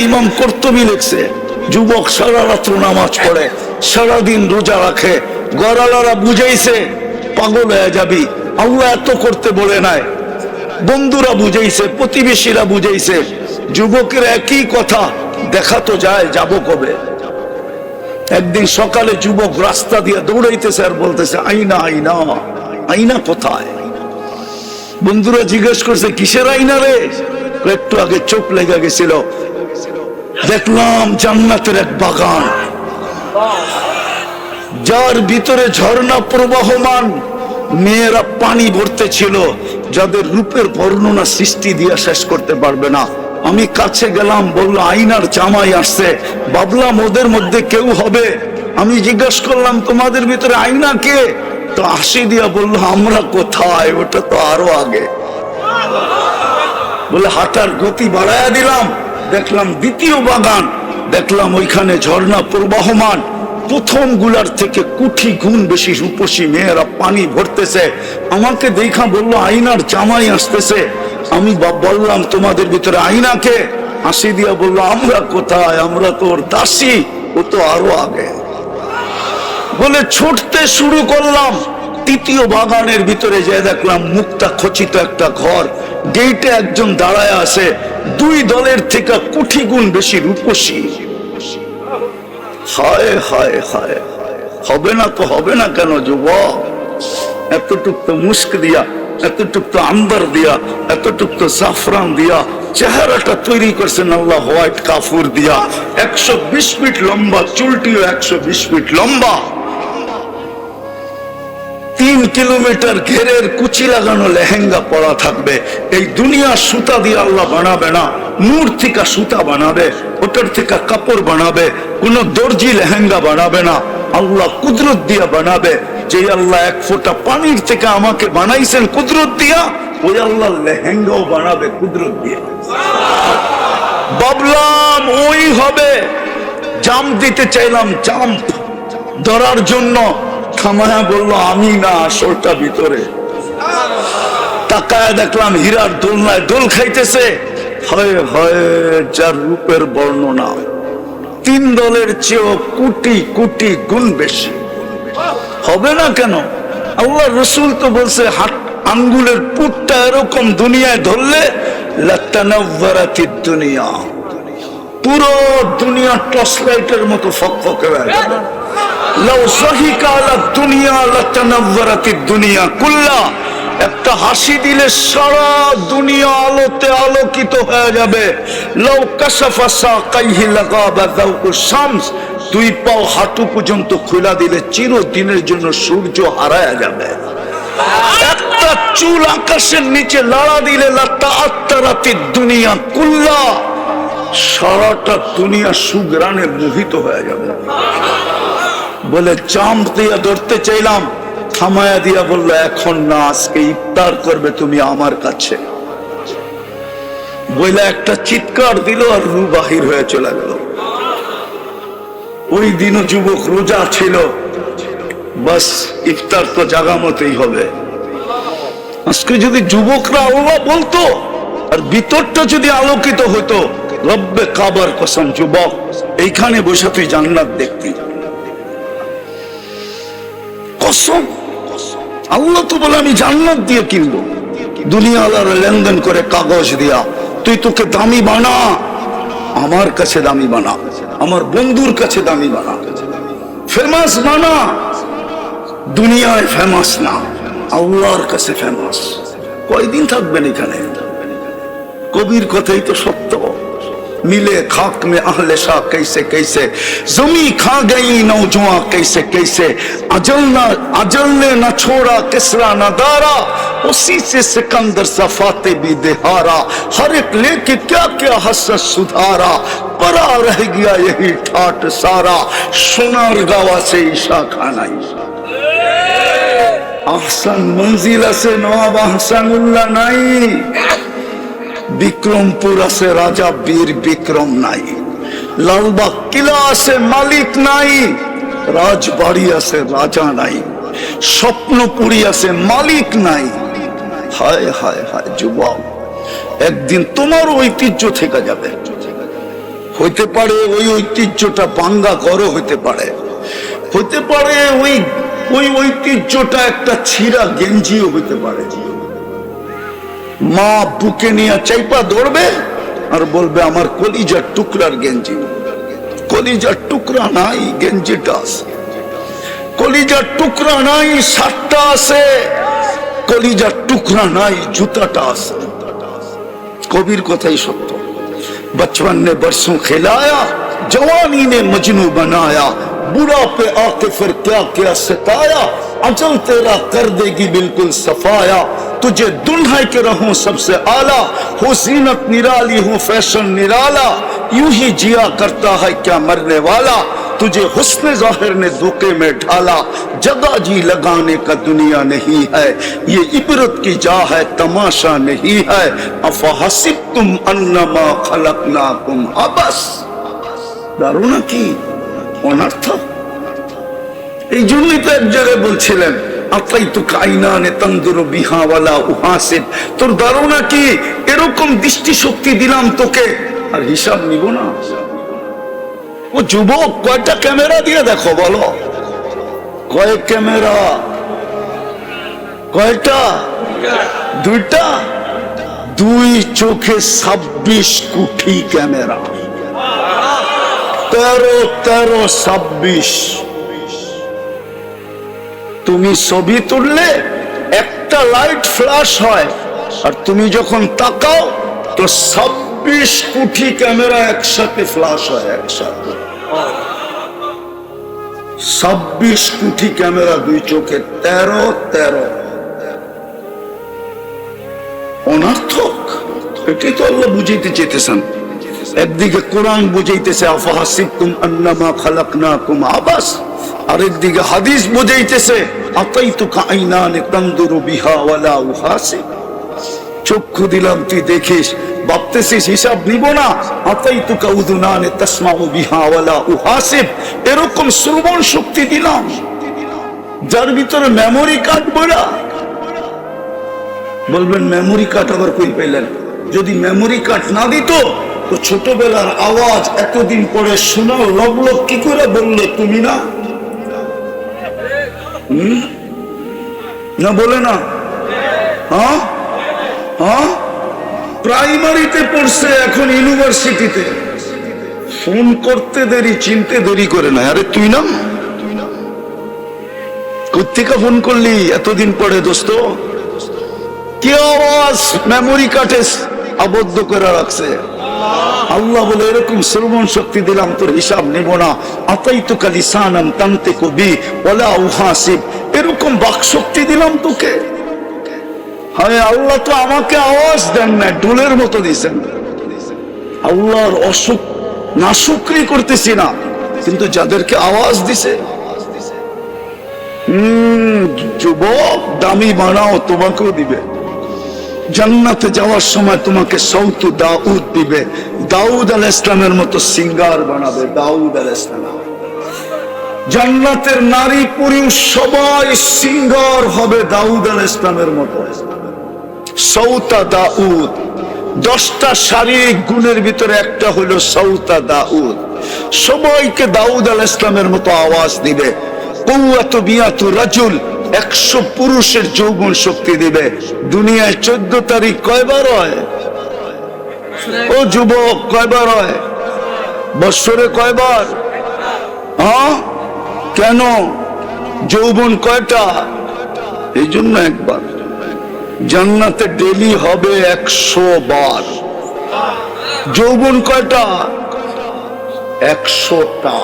ইমাম কর্তুবী লিখছে, যুবক সারা রাত্র নামাজ পড়ে, সারাদিন রোজা রাখে, গড়ালারা বুঝাইছে পাগল হয়ে যাবি, আল্লাহ এত করতে বলে নাই, বন্ধুরা বুঝাইছে, প্রতিবেশীরা বুঝাইছে, যুবকের একই কথা, দেখা তো যায়, যাব কবে। একদিন সকালে যুবক রাস্তা দিয়ে দৌড়াইতেছে আর বলতেছে, আইনা আইনা, আইনা কোথায়? বন্ধুরা জিজ্ঞেস করছে, কিসের আইনা রে? একটু আগে চোখ লেগে গেছিল, দেখলাম জান্নাতের এক বাগান, যার ভিতরে ঝর্ণা প্রবাহমান, মেয়েরা পানি ভরতে ছিল, যাদের রূপের বর্ণনা সৃষ্টি দিয়ে শেষ করতে পারবে না। আমি কাছে গেলাম, বললো আইনার জামাই আসছে, ভাবলাম ওদের মধ্যে কেউ হবে। আমি জিজ্ঞাসা করলাম, তোমাদের ভিতরে আইনা কে? তো হাসি দিয়া বললো, আমরা কোথায়, ওটা তো আরো আগে। বলে হাঁটার গতি বাড়াইয়া দিলাম, দেখলাম দ্বিতীয় বাগান, দেখলাম ওইখানে ঝর্ণা প্রবাহমান, প্রথম গুলার থেকে কোটি গুণ বেশি রূপসী মেয়েরা পানি ভরতেছে। আমাকে দেখা বললো আইনার জামাই আসতেছে। আমি বললাম, তোমাদের ভিতরে আইনাকে? হাসি দিয়া বললো, আমরা কোথায়, আমরা তো ওর দাসী, ও তো আরো আগে। বলে ছুটতে শুরু করলাম, তৃতীয় বাগানের ভিতরে যে দেখলাম মুক্তা খচিত একটা ঘর, গেটে একজন দাঁড়ায় আছে, দুই দলের থেকে কোটি গুণ বেশি রূপসী। হায় হায় হায়, হবে না তো হবে না কেন যুবক? এতটুক তো মুস্ক দিয়া, এতটুক তো আম্বার দিয়া, এতটুক তো জাফরান দিয়া চেহারাটা তৈরি করছেন আল্লাহ, হোয়াইট কাফুর দিয়া, 120 ফিট লম্বা, চুলটিও 120 ফিট লম্বা, 3 কিলোমিটার ঘেরের কুচি লাগানো লেহেঙ্গা পরা থাকবে। এই দুনিয়া সুতা দিয়ে আল্লাহ বানাবে না, নূর থেকে সুতা বানাবে, ওটার থেকে কাপড় বানাবে, কোন দর্জি লেহেঙ্গা বানাবে না, আল্লাহ কুদরত দিয়া বানাবে। যে আল্লাহ এক ফোঁটা পানির থেকে আমাকে বানাইছেন কুদরত দিয়া, ওই আল্লাহ লেহেঙ্গাও বানাবে কুদরত দিয়া। ভাবলাম ওই হবে, জাম্প দিতে চাইলাম, জাম্প ধরার জন্য, থামায়া বললো আমি না, আসলটা ভিতরে। তাকায় দেখলাম হীরার দোলনায় দোল খাইতেছে। হয় হয়, যার রূপের বর্ণনা 3 দলের চেয়েও কোটি কোটি গুণ বেশি। হবে না কেন? আল্লাহ রসুল তো বলছে, হাত আঙ্গুলের পুটটা এরকম দুনিয়ায় ধরলে লাতানাওয়ারাতিদ দুনিয়া, পুরো দুনিয়া টর্চ লাইটের মতো ফকফকে হয়ে যাবে। লাউ যাহিকা আলা দুনিয়া লাতানাওয়ারাতিদ দুনিয়া কুল্লা, একটা হাসি দিলে সারা দুনিয়া আলোতে আলোকিত হয়ে যাবে। লাউ কাশাফা সাকাইহি লাগাবা যাওকুশ শামস, 2 পাও হাঁটু পর্যন্ত খোলা দিলে চিরদিনের জন্য সূর্য হারায়া যাবে। একটা চুল আকাশের নিচে লাড়া দিলে লাতাআত্তারাতিদ দুনিয়া কুল্লা, সারাটা দুনিয়া সুগ্রানে মোহিত হয়ে যাবে। বলে জাম্প দিয়া ধরতে চাইলাম, থামায়া দিয়া বললো এখন না, আজকে ইফতার করবে তুমি আমার কাছে। বইলা একটা চিৎকার দিল আর রু বাহির হয়ে চলে গেল। ওই দিনও যুবক রোজা ছিল, বাস ইফতার তো জাগা মতোই হবে। আজকে যদি যুবকরা আল্লাহ বলতো আর ভিতরটা যদি আলোকিত হতো, রব্বে কাবার কসম যুবক, এইখানে বসে তুই জান্নাত দেখতি। কসম, আল্লাহ তো বলে আমি জান্নাত দিয়ে কিনবো, দুনিয়াওয়ালারা লেনদেন করে কাগজ দিয়া। তুই তোকে দামি বানা, আমার কাছে দামি বানা, আমার বন্ধুর কাছে দামি বানা, ফেমাস বানা। দুনিয়ায় ফেমাস না, আল্লাহর কাছে ফেমাস। কয়দিন থাকবেন এখানে? কবির কথাই তো সত্য। मिले खाक में अहले शाह कैसे कैसे, जमी खा गई नौजवां कैसे कैसे, अजल ने न छोड़ा किसरा न दारा, उसी से सिकंदर सफाते भी देहारा, हर एक लेके क्या क्या हसरत सुधारा, परा रह गया यही ठाट सारा, सोनार गावा से ईशा खानाई। अहसन मंजिला से नवाब अहसनुल्लाह नहीं, বিক্রমপুর আছে রাজা বীর বিক্রম নাই, লালবাগ কিলা আছে মালিক নাই, রাজবাড়ি আছে রাজা নাই, স্বপ্নপুরী আছে মালিক নাই। হায় হায় হায় যুবক, একদিন তোমার ঐতিহ্য থেকে যাবে। হইতে পারে ওই ঐতিহ্যটা ভাঙ্গা ঘরও হইতে পারে, হইতে পারে ওই ওই ঐতিহ্যটা একটা ছিঁড়া গেঞ্জিও হইতে পারে। মা বুকে নিয়ে চাইপা ধরবে আর বলবে আমার কলিজার টুকরার গেঞ্জি। কলিজার টুকরা নাই, গেঞ্জিটা আছে। কলিজার টুকরা নাই, শার্টটা আছে। কলিজার টুকরা নাই, জুতাটা আছে। কবির কথাই সত্য। बचपन ने बरसों खिलाया, जवानी ने मजनू बनाया, बुढ़ा पे आके फिर क्या क्या सताया, अजल तेरा कर देगी बिल्कुल सफाया, तुझे दुल्हा के रहूं सबसे आला, हो जीनत निराली हूं फैशन निराला, यूं ही जिया करता है क्या मरने वाला, तुझे हुस्न जाहिर ने धोखे में ढाला, जगह जी लगाने का दुनिया नहीं है, ये इबरत की जा है तमाशा नहीं है, अफहसिबतुम अन्नमा खलकनाकुम अबस। দারুণা কি অনর্থ। এই জন্যই তো এক জায়গায় বলছিলেন আতাইতুকা আইনানে তানজুরু বিহা ওয়ালা উহাসিব, তোর ধারণা কি এরকম দৃষ্টিশক্তি দিলাম তোকে আর হিসাব নিব না? ও যুবক, কয়টা ক্যামেরা দিয়ে দেখো বলো? কয়েক ক্যামেরা? কয়টা? দুইটা। দুই চোখে 26 কোটি ক্যামেরা। 13-26। তুমি ছবি তুললে একটা লাইট ফ্ল্যাশ হয়, আর তুমি যখন তাকাও তো 26 কোটি ক্যামেরা একসাথে ফ্ল্যাশ হয়। একসাথে 26 কোটি ক্যামেরা দুই চোখে। 13 অনর্থক। এটি তো আল্লাহ বুঝাইতে চেয়েছেন। একদিকে কোরআন বুঝাইতেছে আফাহাসিবতুম আন্নামা খালাকনাকুম আবাস, আরেকদিকে হাদিস বুঝাইতেছে আতাইতুকা আইনানে তানজুরু বিহা ওয়ালা উহাসিব। চক্ষু দিলাম তুই দেখিস, ভাবতেছিস হিসাব নিব না। আতাইতুকা উযুনানে তাসমাউ বিহা ওয়ালা উহাসিব, এরকম শ্রবণ শক্তি দিলাম যার ভিতরে মেমোরি কার্ড ভরা। বলবেন মেমোরি কার্ড আবার কই পেলেন? যদি মেমোরি কার্ড না দিত তো ছোটবেলার আওয়াজ এতদিন পরে শোনাও লবলব কি করে বললো তুমি না? না বলে না? হ্যাঁ হ্যাঁ, প্রাইমারিতে পড়ছে, এখন ইউনিভার্সিটিতে। ফোন করতে দেরি, চিনতে দেরি করে না। আরে তুই না কোত্থেকে ফোন করলি এতদিন পরে দোস্ত? কি আওয়াজ মেমোরি কার্ডে আবদ্ধ করে রাখছে। আল্লাহ বলে এরকম শ্রবণ শক্তি দিলাম তোর হিসাব নেব না। আতাইতুকা লিসানান তানতিকু বি ওয়ালা উহাসিব, এরকম বাক শক্তি দিলাম তোকে। হ্যাঁ, আল্লাহ তো আমাকে আওয়াজ দেন না, ডোলের মতো দিয়েছেন। আল্লাহর নাশুকরি করতেছি না, কিন্তু যাদেরকে আওয়াজ দিছে। যুবক, দামি বানাও, তোমাকেও দিবে। জান্নাতে যাওয়ার সময় তোমাকে সৌতু দাউদ দিবে। দাউদ আলাইহিস সালামের মতো সিঙ্গার বানাবে। দাউদ আলাইহিস সালাম। জান্নাতের নারী পুরুষ সবাই সিঙ্গার হবে দাউদ আলাইহিস সালামের মতো। সৌতা দাউদ। 10টা শারীরিক গুণের ভিতরে একটা হলো সৌতা দাউদ। সবাইকে দাউদ আলাইহিস সালামের মতো আওয়াজ দিবে। কুওয়াতু বিয়াতু রাজুল, 100 পুরুষের যৌবন শক্তি দিবে। দুনিয়ায় 14 তারিখ কয়বার হয়? ও যুবক, কয়বার হয় বৎসরে? কয়বার? হ্যাঁ, কেন? যৌবন কয়টা? এই জন্য একবার। জান্নাতে ডেলি হবে 100 বার। যৌবন কয়টা? 100টা।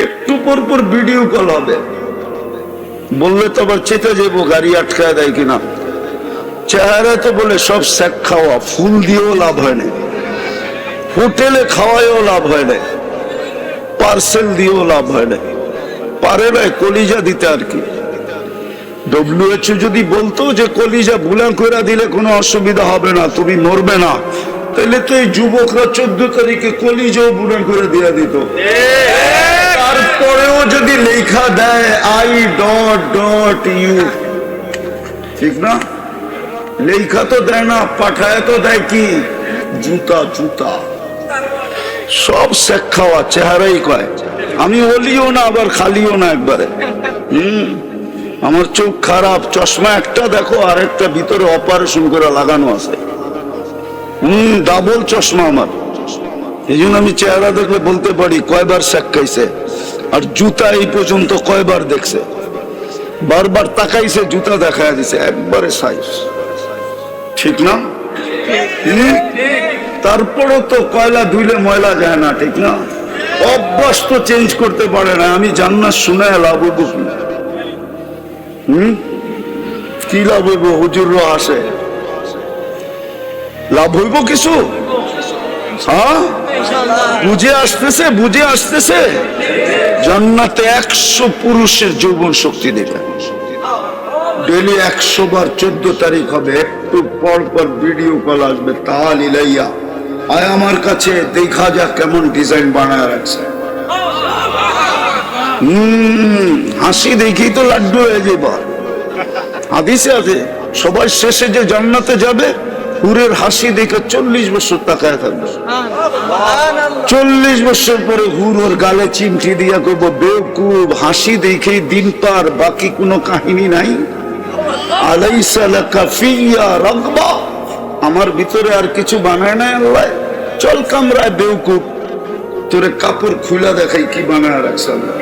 একটু পর পর ভিডিও কল হবে, বললে তো আবার চেতে যাবো, গাড়ি আটকায় দেয় কিনা। চেহারা তো বলে সব শেখ খাওয়া, ফুল দিয়েও লাভ হয় না, হোটেলে খাওয়ায়ও লাভ হয় না, পার্সেল দিয়েও লাভ হয় না। পারে না কলিজা দিতে আর কি। WHO যদি বলতো যে কলিজা বুলা করে দিলে কোনো অসুবিধা হবে না, তুমি মরবে না, তাহলে তো এই যুবকরা 14 তারিখে কলিজাও বুলা করে দিয়ে দিত। তারপরেও যদি লেখা দেয় I.U, ঠিক না? লেখা তো দেয় না, পাঠায় তো দেয় কি? জুতা। জুতা সব শেখ খাওয়া, চেহারাই কয় আমি ওলিও না আবার খালিও না একবারে। আমার চোখ খারাপ, চশমা একটা দেখো আর একটা ভিতরে অপারেশন করে লাগানো আছে। ডাবল চশমা আমার, এই জন্য আমি চেহারা দেখলে বলতে পারি কয়বার শেখ খাইছে। আর জুতা এই পর্যন্ত কয়বার দেখছে, বারবার তাকাইছে, জুতা দেখায় দিছে একবারে সাইজ, ঠিক না? তারপরও তো কয়লা ধুইলে ময়লা যায় না, ঠিক না? অভ্যাস তো চেঞ্জ করতে পারে না। আমি জান্নাত শুনে লাভ হইব কি লাভ হইব? হুজুররা আসে, লাভ হইব কিছু? হ্যাঁ, বুঝে আসতেছে, বুঝে আসতেছে। জান্নাতে 100 পুরুষের যৌবন শক্তি দেবে। ডেলি 100 বার 14 তারিখ হবে, একটু পর পর ভিডিও কল আসবে, তাল ইলাইয়া আয় আমার কাছে, দেখা যাক কেমন ডিজাইন বানায় রাখছে। হাসি দেখি তো লাড্ডু হয়ে যাবে। হাদিসে আছে সবাই শেষে যে জান্নাতে যাবে হুরের হাসি দেখে 40 বছর তাকায় থাকবে। 40 বছর পরে হুর ওর গালে চিমটি দিয়া করবো, বেওকুব হাসি দেখে দিন পার, বাকি কোনো কাহিনী নাই। আলাইসা লাকা ফিয়া রাগবা, আমার ভিতরে আর কিছু বানায় নাই আল্লাহ, চল কামরায় বেওকুব, তোরে কাপড় খুলা দেখাই কি বানায় রাখছে আল্লাহ।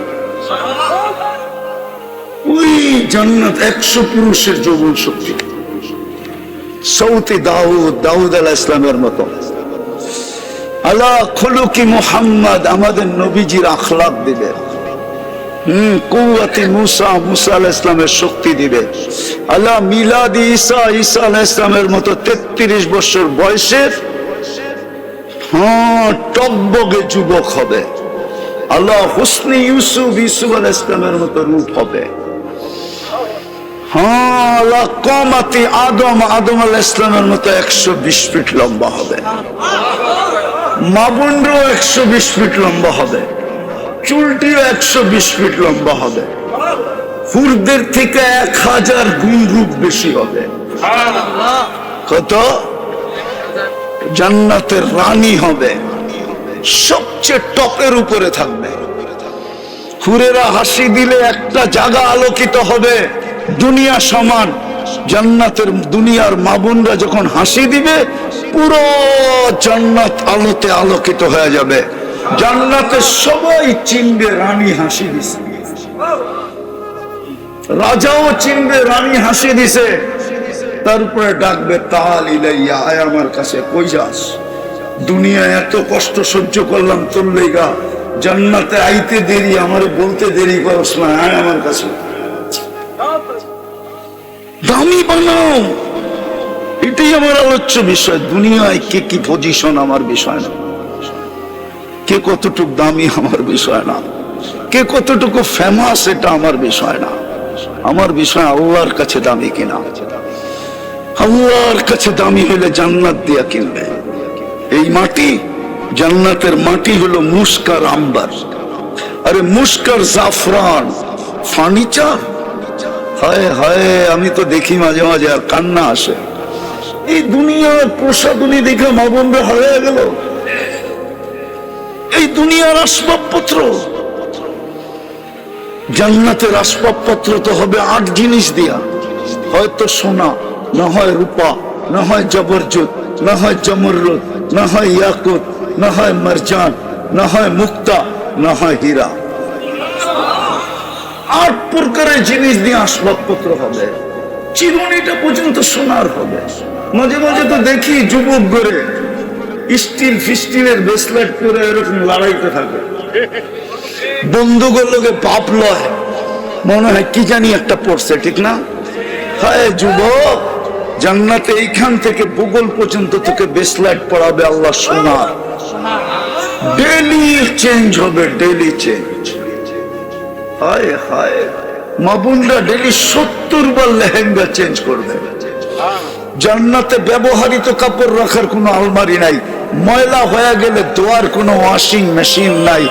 ওই জান্নাত 100 পুরুষের যৌবন শক্তি। সৌতি দাউদ, দাউদ আলাইহিস সালামের মতো। আলা খুলুকি মুহাম্মদ, আমাদের নবীজির আখলাক দিবে। কুওয়াতি মুসা, মুসা আলাইহিস সালামের শক্তি দিবে। আলা মিলাদি ঈসা, ঈসা আলাইহিস সালামের মতো 33 বছর বয়সের টকবগে যুবক হবে। আল্লাহ হুসনি ইউসুফ, ইউসুফ আলাইহিস সালামের মতো রূপ হবে। আল্লাহ কামাতি আদম, আদম আলাইহিস সালামের মতো 120 ফিট লম্বা হবে। মা বোনরাও 120 ফিট লম্বা হবে, চুলটিও 120 ফিট লম্বা হবে, হুরদের থেকে 1000 গুণ রূপ বেশি হবে। কত? জান্নাতের রানী হবে, সবচেয়ে টপের উপরে থাকবে। হুরেরা হাসি দিলে একটা জায়গা আলোকিত হবে দুনিয়া সমান। জান্নাতের দুনিয়ার মা বোনরা যখন হাসি দিবে পুরো জান্নাত আলোতে আলোকিত হয়ে যাবে। জান্নাতে সবাই চিনবে রানী হাসি দিছে, রাজাও চিনবে রানী হাসি দিছে। তারপরে ডাকবে তাল ইলাইয়া, আয় আমার কাছে, কই যাস? দুনিয়ায় এত কষ্ট সহ্য করলাম তোর লেগা, জান্নাতে আইতে দেরি, আমার বলতে দেরি করস না, আয় আমার কাছে। দামি বানাও, এটাই আমার আলোচ্য বিষয়। দুনিয়ায় কে কি পজিশন আমার বিষয় না, কে কতটুকু দামি আমার বিষয় না, কে কতটুকু ফেমাস এটা আমার বিষয় না। আমার বিষয় আল্লাহর কাছে দামি কিনা। আল্লাহর কাছে দামি হলে জান্নাত দিয়া কিনবে। এই মাটি, জান্নাতের মাটি হলো মুস্কার আম্বার, আরে মুস্কার জাফরান, ফার্নিচার। হায় হায়, আমি তো দেখি মাঝে মাঝে আর কান্না আসে। এই দুনিয়ার প্রসাদনী দেখে মা বোনরা হারিয়ে গেল। এই দুনিয়ার আসবাবপত্র, জান্নাতের আসবাবপত্র তো হবে 8 জিনিস দিয়া, হয়তো সোনা, না হয় রূপা, না হয় জবরজত, না হয় জমররুদ, না হয় ইয়াকুত, না হয় মারজান, না হয় মুক্তা, না হয় হীরা। 8 প্রকারের জিনিস দিয়ে আসবাবপত্র হবে। চিরুনিটা পর্যন্ত সোনার হবে। মাঝে মাঝে তো দেখি যুবক করে স্টিল ফিস্টিলের ব্রেসলেট করে এরকম লড়াইতে থাকে, বন্ধুগুলোকে পাপ লয়, মনে হয় কি জানি একটা পড়ছে, ঠিক না? হায় যুবক, জান্নাতে এইখান থেকে ভূগোল পর্যন্ত তোকে ব্রেসলেট পড়াবে আল্লাহ সোনা। ডেলি চেঞ্জ হবে, ডেলি চেঞ্জ। হায় হায়, মা বোনরা ডেলি 70 বার লেহেঙ্গা চেঞ্জ করবে। জান্নাতে ব্যবহৃত কাপড় রাখার কোনো আলমারি নাই, ময়লা হয়ে গেলে ধোয়ার কোনো ওয়াশিং মেশিন নাই।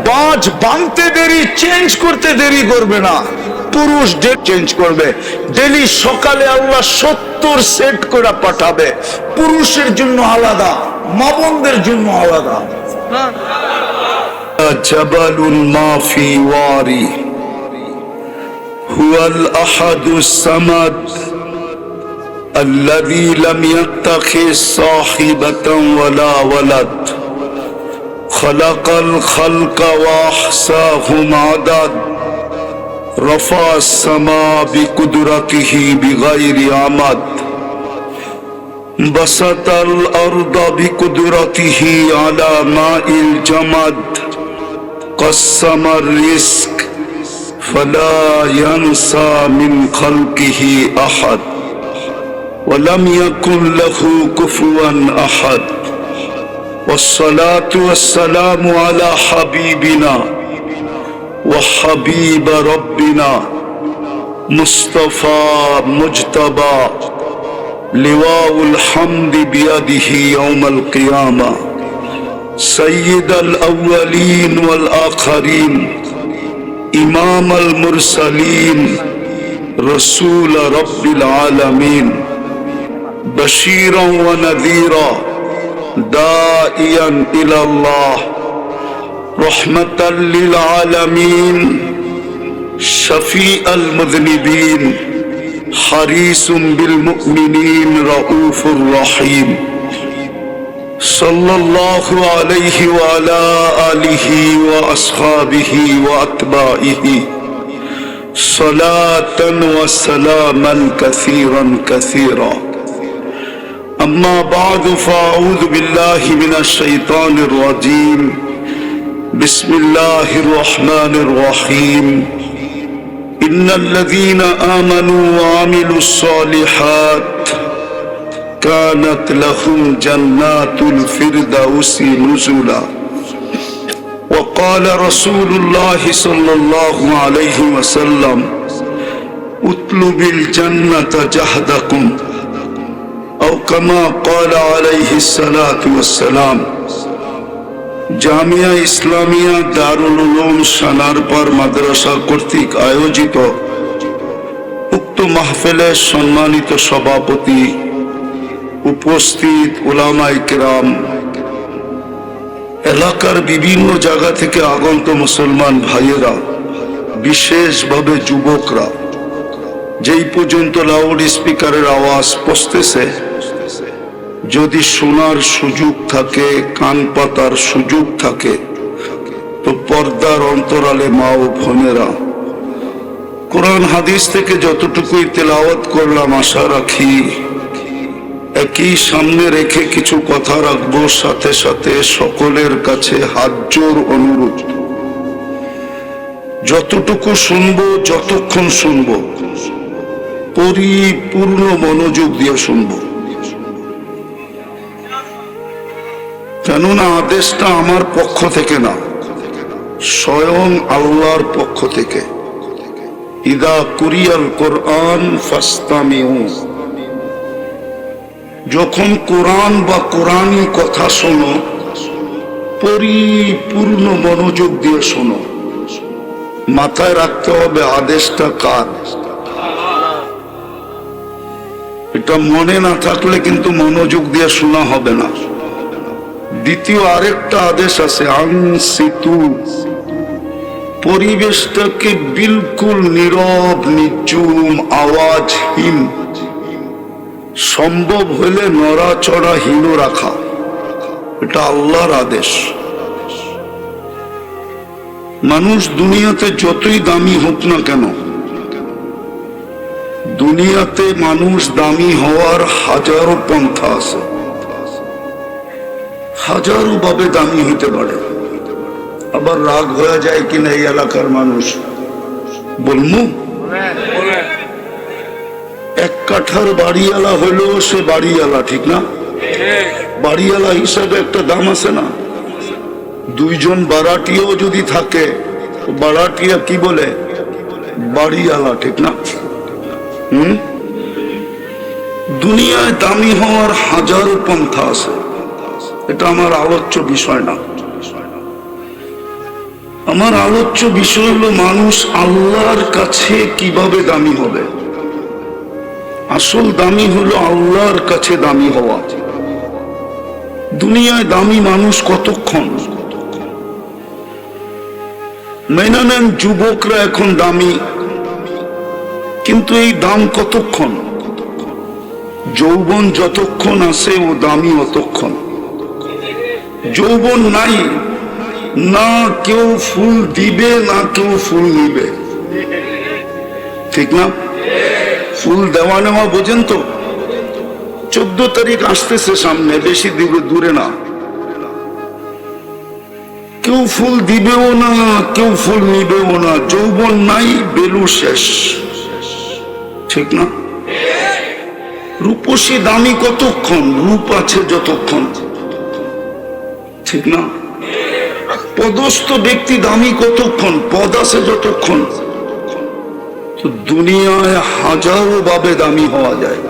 বাজ বাঁধতে দেরি, চেঞ্জ করতে দেরি করবে না। পুরুষ ডে চেঞ্জ করবে ডেলি সকালে, আল্লাহ 70 সেট করে পাঠাবে, পুরুষের জন্য আলাদা, মা বোনদের জন্য আলাদা। জাবালুন মা ফি ওয়ারি হুয়াল আহাদুস সামাদ الذي لم يتخذ صاحبة ولا ولد خلق الخلق وأحصاهم عدد رفع السماء بقدرته بغير عمد بسط الأرض بقدرته على ماء الجمد قسم الرزق فلا ينسى من خلقه أحد ولم يكن له كفوا أحد والصلاة والسلام على حبيبنا وحبيب ربنا مصطفى مجتبى لواء الحمد بيده يوم القيامة سيد الأولين والآخرين إمام المرسلين رسول رب العالمين بشيرا ونذيرا داعيا إلى الله رحمة للعالمين شفيع المذنبين حريص بالمؤمنين رؤوف رحيم صلى الله عليه وعلى آله وأصحابه وأتباعه صلاة وسلاما كثيرا كثيرا أما بعد فأعوذ بالله من الشيطان الرجيم بسم الله الرحمن الرحيم إن الذين آمنوا وعملوا الصالحات كانت لهم جنات الفردوس نزلا وقال رسول الله صلى الله عليه وسلم اطلب الجنة جهدكم أو كما قال عليه الصلاة والسلام জামিয়া ইসলামিয়া দারুল উলুম সানারপাড় মাদ্রাসা কর্তৃক আয়োজিত উক্ত মাহফিলের সম্মানিত সভাপতি, উপস্থিত উলামায়ে কেরাম, এলাকার বিভিন্ন জায়গা থেকে আগত মুসলমান ভাইয়েরা, বিশেষভাবে যুবকরা, যেই পর্যন্ত লাউড স্পিকারের আওয়াজ পৌঁছতেছে, যদি শোনার সুযোগ থাকে, কান পাতার সুযোগ থাকে, তো পর্দার অন্তরালে মা ও বোনেরা, কোরআন হাদিস থেকে যতটুকুই তেলাওয়াত করলাম আশা রাখি একই সামনে রেখে কিছু কথা রাখবো, সাথে সাথে সকলের কাছে হাত জোর অনুরোধ, যতটুকু শুনবো, যতক্ষণ শুনবো, পরিপূর্ণ মনোযোগ দিয়ে শুনবো। কেননা আদেশটা আমার পক্ষ থেকে না, স্বয়ং আল্লাহর পক্ষ থেকে। ইদা কুরিয়াল কোরআন ফাস্তামিউ, যখন কোরআন বা কোরআনী কথা শোনো, পরিপূর্ণ মনোযোগ দিয়ে শোনো। মাথায় রাখতে হবে আদেশটা কার। এটা মনে না থাকলে কিন্তু মনোযোগ দিয়ে শোনা হবে না। দ্বিতীয় আরেকটা আদেশ আছে, আনসিতু, পরিবেশটাকে বিলকুল নীরব, নির্জুম, আওয়াজহীন, সম্ভব হলে নড়াচড়াহীন রাখা। এটা আল্লাহর আদেশ। মানুষ দুনিয়াতে যতই দামি হোক না কেন, দুনিয়াতে মানুষ দামি হওয়ার হাজারো পন্থা আছে, হাজারো ভাবে দামি হতে পারে। আবার রাগ হয়ে যায় কিনা এই এলাকার মানুষ, বলমু এক কাঠার বাড়িওয়ালা হইলেও সে বাড়িওয়ালা, ঠিক না? বাড়িওয়ালা হিসাবে একটা দাম আছে না? দুইজন বারাটিও যদি থাকে, বারাটিয়া কি বলে? বাড়িওয়ালা, ঠিক না? দুনিয়ায় দামি হওয়ার হাজারো পন্থা আছে, এটা আমার আলোচ্য বিষয় না। আমার আলোচ্য বিষয় হলো মানুষ আল্লাহর কাছে কিভাবে দামি হবে। আসল দামি হলো আল্লাহর কাছে দামি হওয়া। দুনিয়ায় দামি মানুষ কতক্ষণ? মেনে নেন যুবকরা এখন দামি, কিন্তু এই দাম কতক্ষণ? যৌবন যতক্ষণ আছে ও দামি অতক্ষণ। যৌবন নাই, না কেউ ফুল দিবে না কেউ ফুল নিবে, ঠিক না? ফুল দেওয়া নেওয়া বোঝেন তো? 14 তারিখ আসতেছে সামনে, বেশি দূরে না। কেউ ফুল দিবেও না কেউ ফুল নিবেও না। যৌবন নাই, বেলু শেষ, ঠিক না? রূপসী দামি কতক্ষণ? রূপ আছে যতক্ষণ, ঠিক না? পদস্থ ব্যক্তি দামি কতক্ষণ? পদ আছে যতক্ষণ। তো দুনিয়ায় হাজারো ভাবে দামি হওয়া যায়,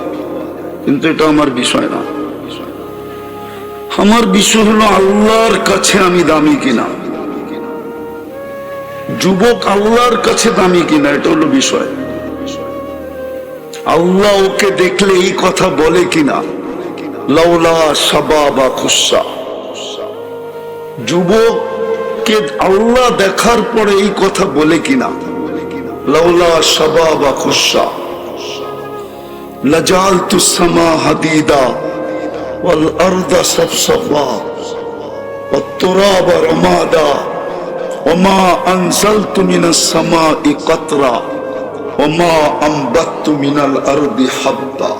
কিন্তু এটা আমার বিষয় না। আমার বিষয় হলো আল্লাহর কাছে আমি দামি কিনা। যুবক আল্লাহর কাছে দামি কিনা, এটা হলো বিষয়। আল্লাহ ওকে দেখলে এই কথা বলে কিনা, লাউলা শাবাবা খুশা। যুবককে আল্লাহ দেখার পরে এই কথা বলে কিনা, লাউলা শাবাবা খুশা লাজালতু সামা হাদিদা ওয়াল আরদা সাফসাফা ওয়াত তুরাবা রামাদা ওমা আনজালতু মিনাস সামাই কাতরা ওমা আমবাততু মিনাল আরদি হাব্বা।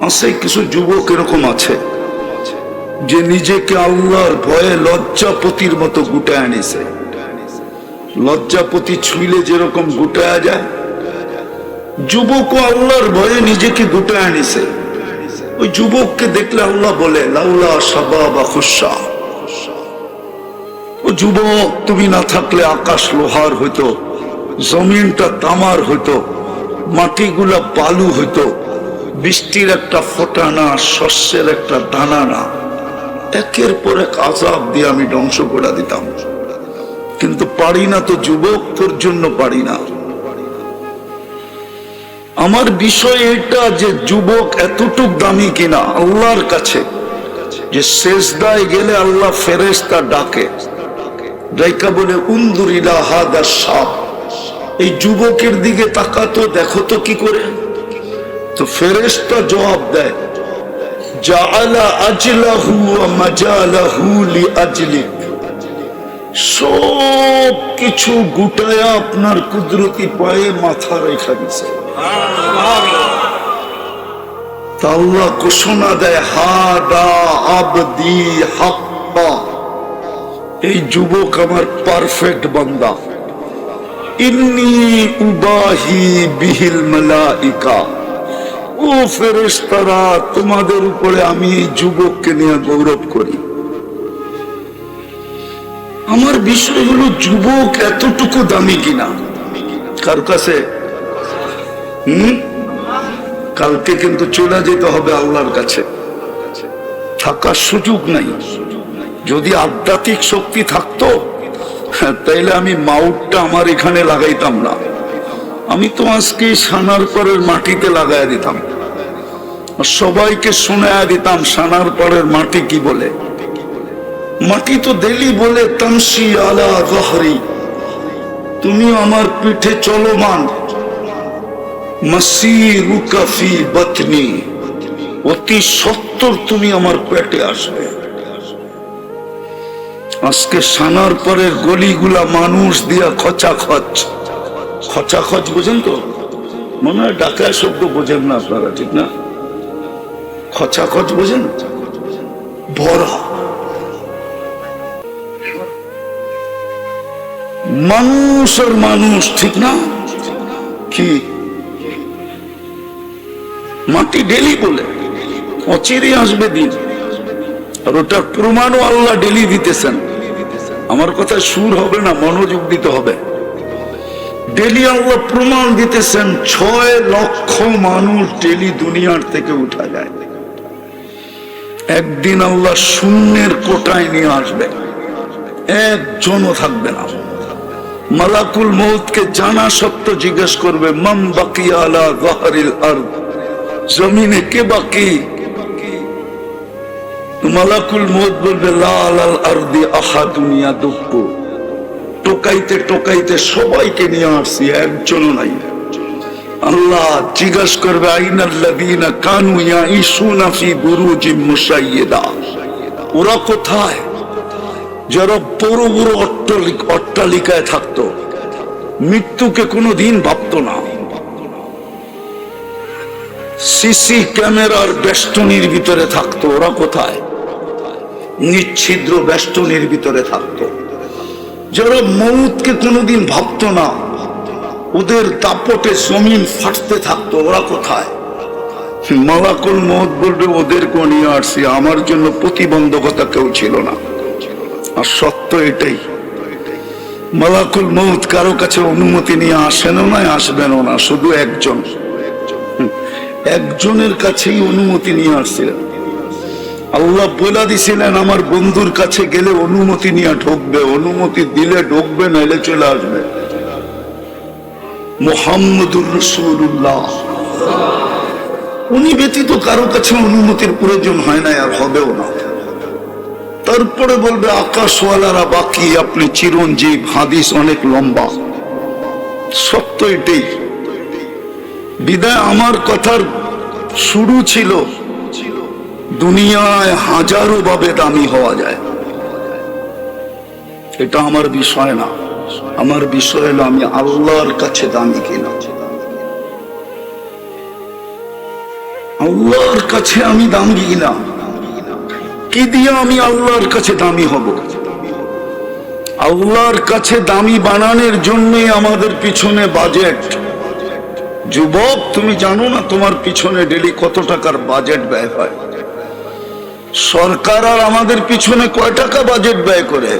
আছে কিছু যুবক এরকম আছে যে নিজেকে আল্লাহর ভয়ে লজ্জাপতির মতো গুটায় আনিছে। লজ্জাপতি ছুঁইলে যেরকম গুটায়া যায়, যুবক আল্লাহর ভয়ে নিজেকে গুটায় আনিছে। ওই যুবককে দেখলে আল্লাহ বলে লাউলা শাবাবা খুশা। ও যুবক, তুমি না থাকলে আকাশ লোহার হইতো, জমিনটা তামার হইতো, মাটিগুলা বালু হইতো, বৃষ্টির একটা ফোঁটা না, শস্যের একটা দানা না, একের পর এক আযাব দিয়ে আমি ধ্বংস করে দিতাম। কিন্তু পারি না তো যুবক, তোর জন্য পারি না। আমার বিষয় এটা যে যুবক এতটুক দামি কিনা আল্লাহর কাছে, যে সেজদায় গেলে আল্লাহ ফেরেশতা ডাকে, ডাইকা বলে উনজুর ইলা হাদা শাব, এই যুবকের দিকে তাকাতো, দেখো তো কি করে। তো ফেরেশতা জবাব দেয়, জাআলা আজলাহু ওয়া মাজালাহু লিআজলিক। সব কিছু গুটায়া আপনার কুদরতি পায়ে মাথা রেখা দিছে। আল্লাহ ঘোষণা দেয়, হাদা আবদি হাক্কা, এই যুবক আমার পারফেক্ট বান্দা। ইন্নী উবাহি বিহিল মালাইকা, ও ফেরেশতারা, তোমাদের উপরে আমি এই যুবককে নিয়ে গৌরব করি। আমার বিষয় হলো যুবক এতটুকু দামি কিনা কার কাছে? কালকে কিন্তু চলে যেতে হবে আল্লাহর কাছে, থাকার সুযোগ নাই। যদি আধ্যাত্মিক শক্তি থাকতো তাইলে আমি মাউটটা আমার এখানে লাগাইতাম না, আমি তো আজকে সানার পরের মাটিতে লাগাই দিতাম, সবাইকে শোনায়া দিতাম সানার পরের মাটি কি বলে। মাটি তো দিলি বলে তামসি আলা যহরি, তুমি আমার পিঠে চলমান, মাসিরুকা ফি বাতনি, অতি সত্বর তুমি আমার পেটে আসবে। আজকে সানার পরের গলিগুলা মানুষ দিয়া খচাখচ, খচাখচ বোঝেন তো? মনে হয় ডাকা শব্দ বোঝেন না আপনারা, ঠিক না? খচাখচ বোঝেন? ভরা মানুষের মানুষ, ঠিক না? কি মাটি ডেলি বলে, অচিরে আসবে দিন, আর ওটার প্রমাণও আল্লাহ ডেলি দিতেছেন। আমার কথা সুর হবে না, মনোযোগ দিতে হবে। ডেলি আল্লাহ প্রমাণ দিতেছেন, 6 লক্ষ মানুষ ডেলি দুনিয়ার থেকে উঠা যায়। একদিন আল্লাহ শূন্যের কোটায় নিয়ে আসবে, একজনও থাকবে না। মালাকুল মউতকে জানা সত্য জিজ্ঞেস করবে, মান বাকিয়া আলা যাহরিল আরদ, জমিনে কে বাকি? মালাকুল মউত বলবে লা আলাল আরদি আহাদুন ইয়াদুব্বু, টোকাইতে টোকাইতে সবাইকে নিয়ে আসছি, একজনও নাই। আল্লাহ জিজ্ঞাসা করবে আইনাল্লাযীনা কানু ইয়াঈশুনা ফি বুরুজিম মুশাইয়্যিদা, ওরা কোথায় যারা বড় বড় অট্টালিকায় থাকতো, মৃত্যুকে কোনোদিন ভাবতো না, সিসি ক্যামেরার বেষ্টনীর ভিতরে থাকতো, ওরা কোথায়? নিচ্ছিদ্র বেষ্টনীর ভিতরে থাকতো। যারা মউতকে কোনোদিন ভাবতো না, ওদের দাপটে জমিন ফাটতে থাকতো, ওরা কোথায়? মালাকুল মউত বলবে ওদেরকে নিয়ে আসছি, আমার জন্য প্রতিবন্ধকতা কেউ ছিল না। আর সত্য এটাই, মালাকুল মউত কারো কাছে অনুমতি নিয়ে আসেনও না, আসবেনও না, শুধু একজনের কাছেই অনুমতি নিয়ে আসছিলেন। আল্লাহ বলে দিছিলেন আমার বন্ধুর কাছে গেলে অনুমতি নিয়ে ঢুকবে, অনুমতি দিলে ঢুকবে, নাইলে চলে আসবে। মুহাম্মদুর রাসূলুল্লাহ, উনি ব্যতীত কারো কাছে অনুমতির প্রয়োজন হয় না, আর হবেও না। তারপরে বলবে আকাশওয়ালারা বাকি, আপনি চিরঞ্জীব। হাদিস অনেক লম্বা, সত্য এটাই। বিদায় আমার কথার শুরু ছিল দুনিয়ায় হাজারো ভাবে দামি হওয়া যায়, এটা আমার বিষয় না। আমার বিষয় হলো আমি আল্লাহর কাছে দামি কিনা। আল্লাহর কাছে আমি দামি কিনা, কি দিয়ে আমি আল্লাহর কাছে দামি হব? আল্লাহর কাছে দামি বানানোর জন্যই আমাদের পিছনে বাজেট। যুবক, তুমি জানো না তোমার পিছনে ডেলি কত টাকার বাজেট ব্যয় হয়? সরকার আর আমাদের পিছনে কয় টাকা বাজেট ব্যয় করে?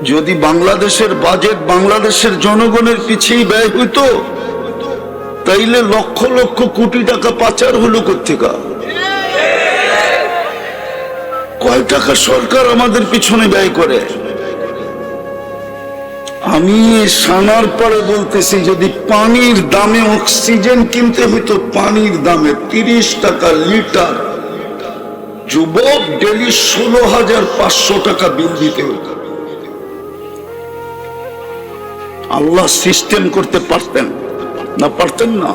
যদি বাংলাদেশের বাজেট বাংলাদেশের জনগণের পিছেই ব্যয় হইতো, তাইলে লক্ষ লক্ষ কোটি টাকা পাচার হলো কোত্থেকে? কয় টাকা সরকার আমাদের পিছনে ব্যয় করে? আমি সানার পরে বলতেছি, যদি পানির দামে অক্সিজেন কিনতে হইতো, পানির দামে 30 টাকা লিটার, যুবক ডেলি 16,500 টাকা বিল দিতে হতো। আল্লাহ সিস্টেম করতে পারতেন না? পারতেন না?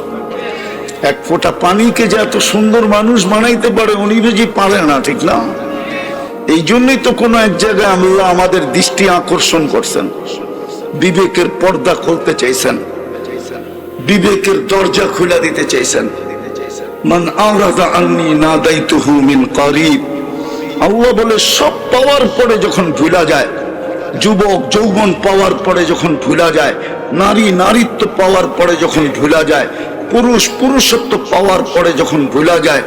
এক ফোঁটা পানিকে যে এত সুন্দর মানুষ বানাইতে পারে, উনি বুঝি পারে না, ঠিক না? এই জন্যই তো কোন এক জায়গায় আল্লাহ আমাদের দৃষ্টি আকর্ষণ করছেন, বিবেকের পর্দা খুলতে চাইছেন, বিবেকের দরজা খুলে দিতে চাইছেন। মান আরাদা আন্নী নাদাইতুহু মিন করিব। আল্লাহ বলে সব পাওয়ার পরে যখন ভুলা যায়, যুবক যৌবন পাওয়ার পরে যখন ভুলা যায়, নারী নারীত্ব পাওয়ার পরে যখন ভুলা যায়, পুরুষ পুরুষত্ব পাওয়ার পরে যখন ভুলা যায়,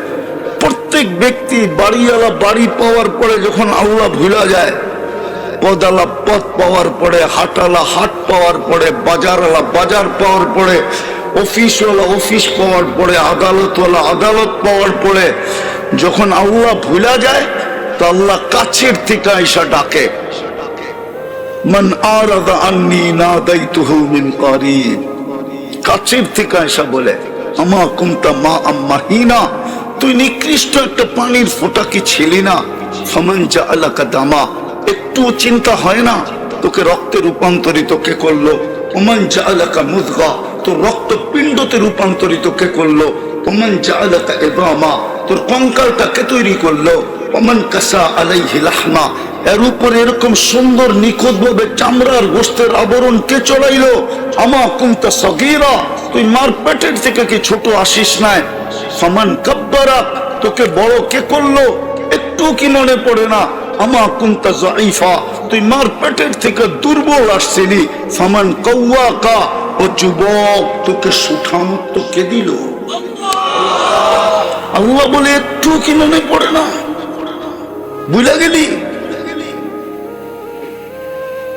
প্রত্যেক ব্যক্তি বাড়িওয়ালা বাড়ি পাওয়ার পরে যখন আল্লাহ ভুলা যায়, পদালা পথ পাওয়ার পরে, হাটালা হাট পাওয়ার পরে, বাজারওয়ালা বাজার পাওয়ার পরে, অফিসওয়ালা অফিস পাওয়ার পরে, আদালতওয়ালা আদালত পাওয়ার পরে যখন আল্লাহ ভুলা যায়, তো আল্লাহ কাছের থেকে আইসা ডাকে, মান আরাদা আন্নী নাদাইতুহু মিন করিব। কাছের থেকে আইসা বলে, আমা কুনতা মা আম্মাহিনা, তুই নিকৃষ্ট একটা পানির ফোঁটা কি ছিলি না? ফামান জাআলাকা দামা, একটু চিন্তা হয় না তোকে রক্তে রূপান্তরিত কে করলো? ওমান জাআলাকা মুদগা, তোর রক্ত পিণ্ডতে রূপান্তরিত কে করলো? ওমান জাআলাকা ইদামা, তোর কঙ্কালটা কে তৈরি করলো? ওমান কাসা আলাইহি লাহমা, এর উপরে এরকম সুন্দর নিখুঁত ভাবে চামড়ার গোশতের আবরণ কে চড়াইলো? আমা কুনতা সগীরা, তুই মার পেটের থেকে কি ছোট আসিস নাই? ফামান কাব্বারাক, তোকে বড় কে করলো? একটু কি মনে পড়ে না? আমা কুনতা যায়ীফা, তুই মার পেটের থেকে দুর্বল আসছিলি। ফামান কাওয়াকা, ও যুবক তোকে সুঠামত্ব কে দিল? আল্লাহ বলে একটু কি মনে পড়ে না? বুঝা গেলি?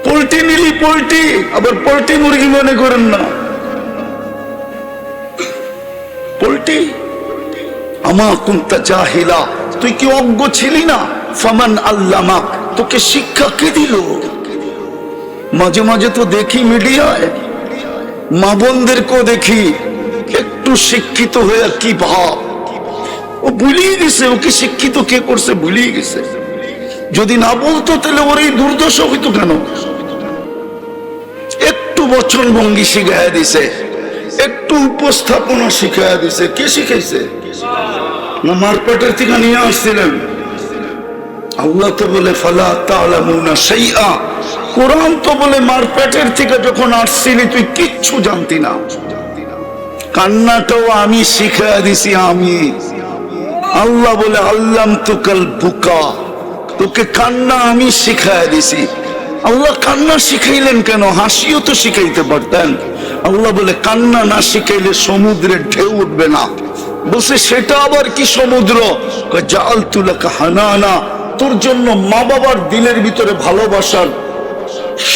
পোল্ট্রি নিলি, পোল্ট্রি, আবার পোল্ট্রি মুরগি মনে করেন না, পোল্ট্রি। আমা কুনতা জাহিলা, তুই কি অজ্ঞ ছিলি না? ফামান আল্লামাক, তোকে শিক্ষা কে দিল? মাঝে মাঝে তো দেখি মিডিয়ায় মা বোনদেরকেও দেখি একটু শিক্ষিত হয়ে কি ভাব, ও ভুলিয়ে গেছে, ওকে শিক্ষিত কে করছে ভুলিয়ে গেছে। যদি না বলতো তাহলে ওর এই দুর্দশা হইতো কেন? একটু বচন ভঙ্গি শিখাইয়া দিছে, একটু উপস্থাপনা শিখাইয়া দিছে। কে শিখাইছে? না মারপেটের থেকে নিয়ে আসছিলেন? আল্লাহ তো বলে ফালা তা'লামুনা শাইআ, কোরআন তো বলে মারপেটের থেকে যখন আসছিলি তুই কিচ্ছু জানতি না। কান্নাটাও আমি শিখাইয়া দিছি আমি। আল্লাহ বলে আল্লামতুকাল বুকা, তোকে কান্না আমি শিখাইয়া দিছি। আল্লাহ কান্না শিখাইলেন কেন? হাসিও তো শিখাইতে পারতেন। আল্লাহ বলে কান্না না শিখাইলে সমুদ্রের ঢেউ উঠবে না। বলছে সেটা আবার কি সমুদ্র? জাআলতু লাকা হানানা, তোর জন্য মা বাবার দিলের ভিতরে ভালোবাসার